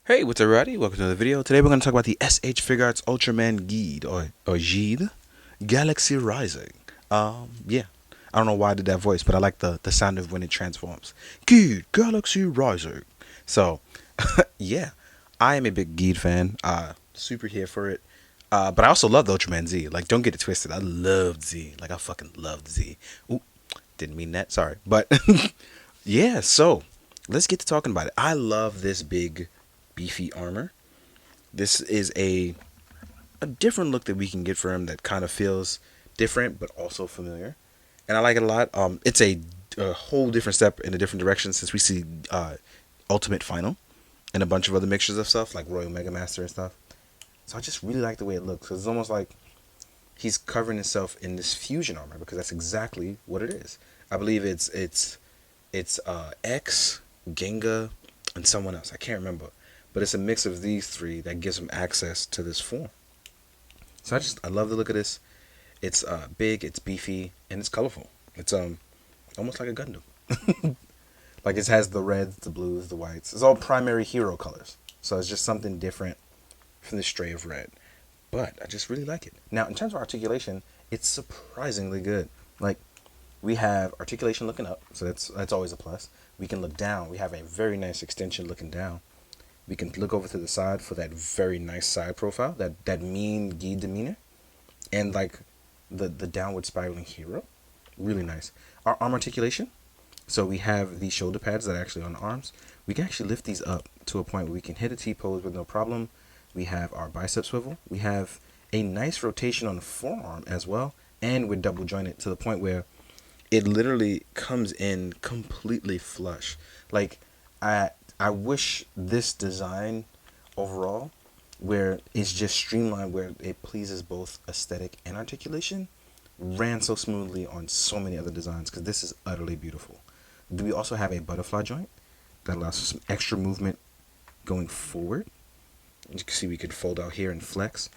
Hey, what's up, everybody? Welcome to the video. Today we're going to talk about the SH Figuarts Ultraman Guide, or Guide, Galaxy Rising. Yeah. I don't know why I did that voice, but I like the sound of when it transforms. Guide, Galaxy Rising. So, yeah. I am a big Guide fan. Super here for it. But I also love the Ultraman Z. Like, don't get it twisted. I loved Z. Like, I fucking loved Z. Ooh, didn't mean that. Sorry. But, yeah, so let's get to talking about it. I love this big beefy armor. This is a different look that we can get for him that kind of feels different but also familiar, and I like it a lot. It's a whole different step in a different direction since we see Ultimate Final and a bunch of other mixtures of stuff like Royal Mega Master and stuff. So I just really like the way it looks because it's almost like he's covering himself in this fusion armor because that's exactly what it is. I believe it's X, Genga, and someone else. I can't remember, but it's a mix of these three that gives him access to this form. So I love the look of this. It's big, it's beefy, and it's colorful. It's almost like a Gundam. Like it has the reds, the blues, the whites. It's all primary hero colors. So it's just something different from the stray of red. But I just really like it. Now in terms of articulation, it's surprisingly good. Like we have articulation looking up, so that's always a plus. We can look down. We have a very nice extension looking down. We can look over to the side for that very nice side profile, that mean Guy demeanor, and like the downward spiraling hero. Really nice. Our arm articulation. So we have these shoulder pads that are actually on the arms. We can actually lift these up to a point where we can hit a T-pose with no problem. We have our bicep swivel. We have a nice rotation on the forearm as well. And we're double jointed to the point where it literally comes in completely flush. Like I wish this design overall, where it's just streamlined, where it pleases both aesthetic and articulation, ran so smoothly on so many other designs because this is utterly beautiful. Do we also have a butterfly joint that allows for some extra movement going forward? As you can see, we could fold out here and flex.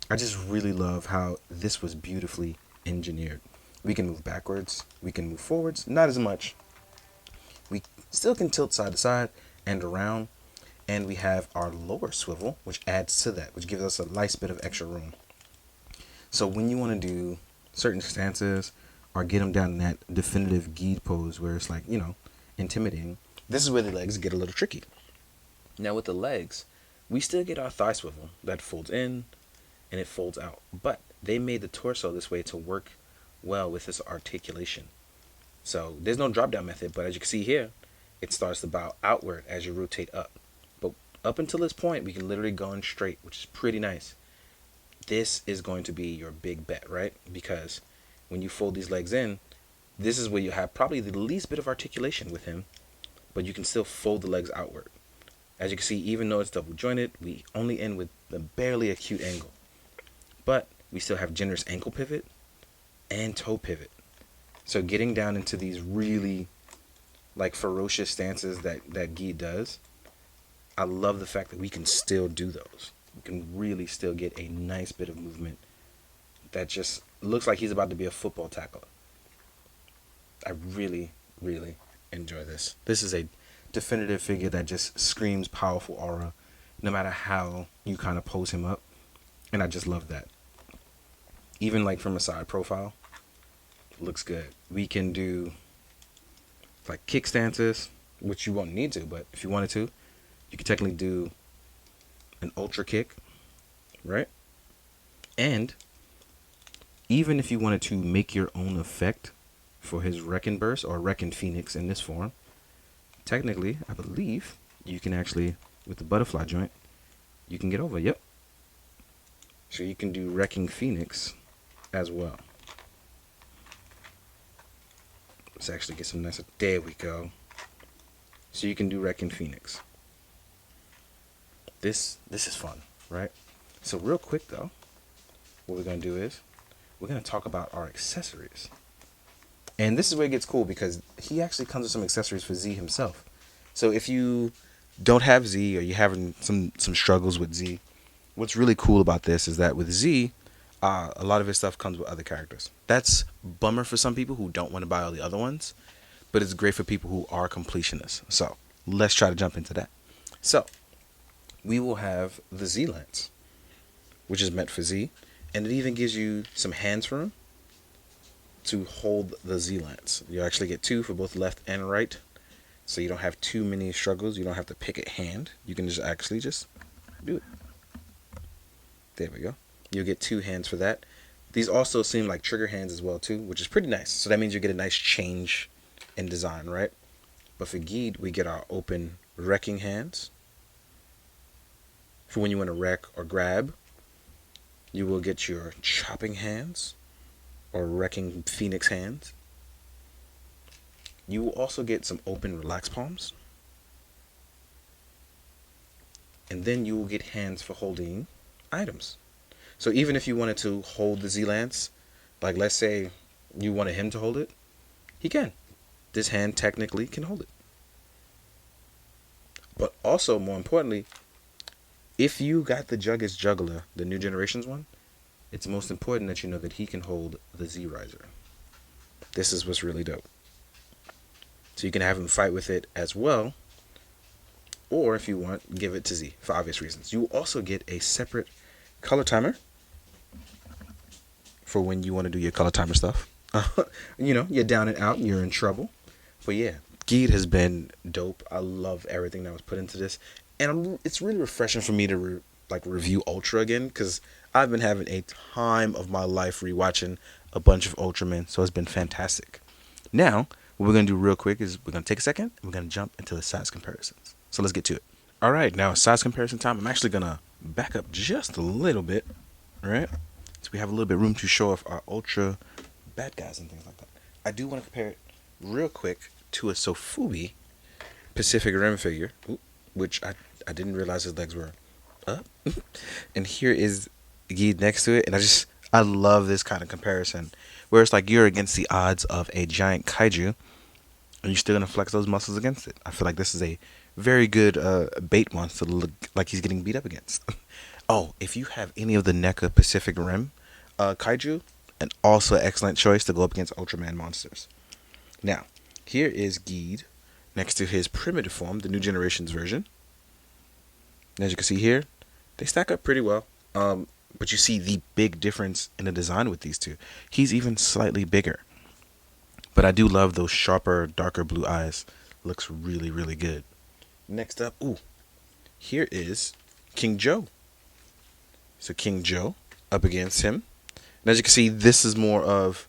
I just really love how this was beautifully engineered. We can move backwards, we can move forwards, not as much. We still can tilt side to side and around, and we have our lower swivel, which adds to that, which gives us a nice bit of extra room. So when you want to do certain stances or get them down in that definitive guide pose where it's like, intimidating, this is where the legs get a little tricky. Now with the legs, we still get our thigh swivel that folds in and it folds out, but they made the torso this way to work well with this articulation. So there's no drop down method, but as you can see here, it starts to bow outward as you rotate up. But up until this point, we can literally go in straight, which is pretty nice. This is going to be your big bet, right? Because when you fold these legs in, this is where you have probably the least bit of articulation with him, but you can still fold the legs outward. As you can see, even though it's double jointed, we only end with a barely acute angle. But we still have generous ankle pivot and toe pivot. So getting down into these really like ferocious stances that Guy does, I love the fact that we can still do those. We can really still get a nice bit of movement that just looks like he's about to be a football tackler. I really, really enjoy this. This is a definitive figure that just screams powerful aura no matter how you kind of pose him up. And I just love that. Even like from a side profile, looks good. We can do like kick stances, which you won't need to, but if you wanted to, you could technically do an ultra kick, right? And even if you wanted to make your own effect for his Wrecking Burst or Wrecking Phoenix in this form, technically, I believe you can actually, with the butterfly joint, you can get over. Yep. So you can do Wrecking Phoenix as well. Let's actually get some nicer. There we go. So you can do Wrecking Phoenix. This is fun, right? So real quick though, what we're gonna do is we're gonna talk about our accessories. And this is where it gets cool because he actually comes with some accessories for Z himself. So if you don't have Z or you're having some struggles with Z, what's really cool about this is that with Z, a lot of his stuff comes with other characters. That's bummer for some people who don't want to buy all the other ones, but it's great for people who are completionists. So let's try to jump into that. So we will have the Z lance, which is meant for Z, and it even gives you some hands room to hold the Z lance. You actually get two for both left and right, so you don't have too many struggles. You don't have to pick a hand. You can just actually just do it. There we go. You'll get two hands for that. These also seem like trigger hands as well too, which is pretty nice. So that means you get a nice change in design, right? But for Geed, we get our open wrecking hands. For when you want to wreck or grab, you will get your chopping hands or wrecking phoenix hands. You will also get some open relax palms. And then you will get hands for holding items. So even if you wanted to hold the Z-Lance, like let's say you wanted him to hold it, he can. This hand technically can hold it. But also, more importantly, if you got the Juggus Juggler, the New Generations one, it's most important that you know that he can hold the Z-Riser. This is what's really dope. So you can have him fight with it as well, or if you want, give it to Z for obvious reasons. You will also get a separate color timer for when you want to do your color timer stuff. You know, you're down and out, you're in trouble. But yeah, Geed has been dope. I love everything that was put into this, and it's really refreshing for me to review Ultra again, because I've been having a time of my life rewatching a bunch of Ultraman, so it's been fantastic. Now, what we're gonna do real quick is we're gonna take a second and we're gonna jump into the size comparisons. So let's get to it. All right, now size comparison time. I'm actually gonna back up just a little bit, all right? So we have a little bit of room to show off our Ultra bad guys and things like that. I do want to compare it real quick to a Sofubi Pacific Rim figure, which I didn't realize his legs were up. And here is Geed next to it, and I love this kind of comparison, where it's like you're against the odds of a giant kaiju, and you're still gonna flex those muscles against it. I feel like this is a very good bait monster to look like he's getting beat up against. Oh, if you have any of the NECA Pacific Rim kaiju, an also excellent choice to go up against Ultraman monsters. Now, here is Geed next to his primitive form, the New Generations version. And as you can see here, they stack up pretty well. But you see the big difference in the design with these two. He's even slightly bigger. But I do love those sharper, darker blue eyes. Looks really, really good. Next up, here is King Joe. So King Joe up against him. And as you can see, this is more of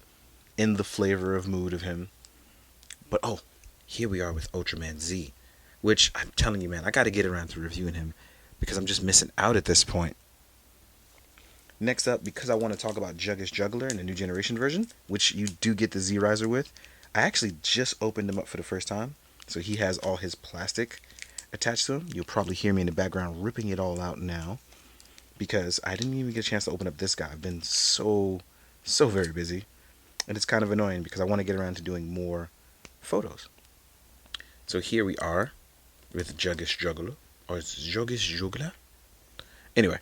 in the flavor of mood of him. But here we are with Ultraman Z, which I'm telling you, man, I got to get around to reviewing him because I'm just missing out at this point. Next up, because I want to talk about Juggus Juggler in the New Generation version, which you do get the Z-Riser with, I actually just opened him up for the first time. So he has all his plastic attached to him. You'll probably hear me in the background ripping it all out now, because I didn't even get a chance to open up this guy. I've been so very busy, and it's kind of annoying because I want to get around to doing more photos. So here we are with Juggus Juggler, or Juggus Juggler. Anyway,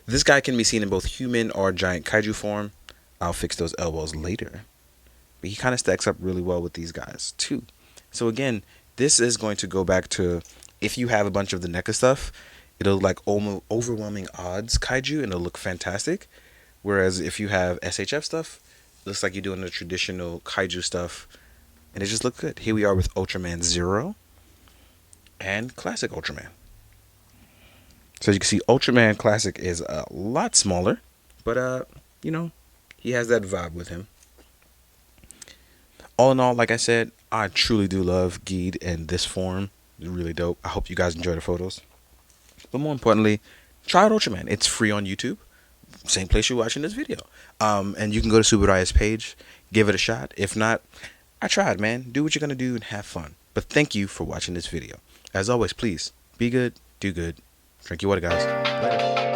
this guy can be seen in both human or giant kaiju form. I'll fix those elbows later. But he kind of stacks up really well with these guys too. So again, this is going to go back to, if you have a bunch of the NECA stuff, it'll like overwhelming odds kaiju and it'll look fantastic. Whereas if you have SHF stuff, it looks like you're doing the traditional kaiju stuff and it just looks good. Here we are with Ultraman Zero and Classic Ultraman. So as you can see, Ultraman Classic is a lot smaller, but you know, he has that vibe with him. All in all, like I said, I truly do love Geed in this form. It's really dope. I hope you guys enjoy the photos. But more importantly, try out Ultraman. It's free on YouTube. Same place you're watching this video. And you can go to Subaraya's page, give it a shot. If not, I tried, man. Do what you're going to do and have fun. But thank you for watching this video. As always, please, be good, do good. Drink your water, guys. Later.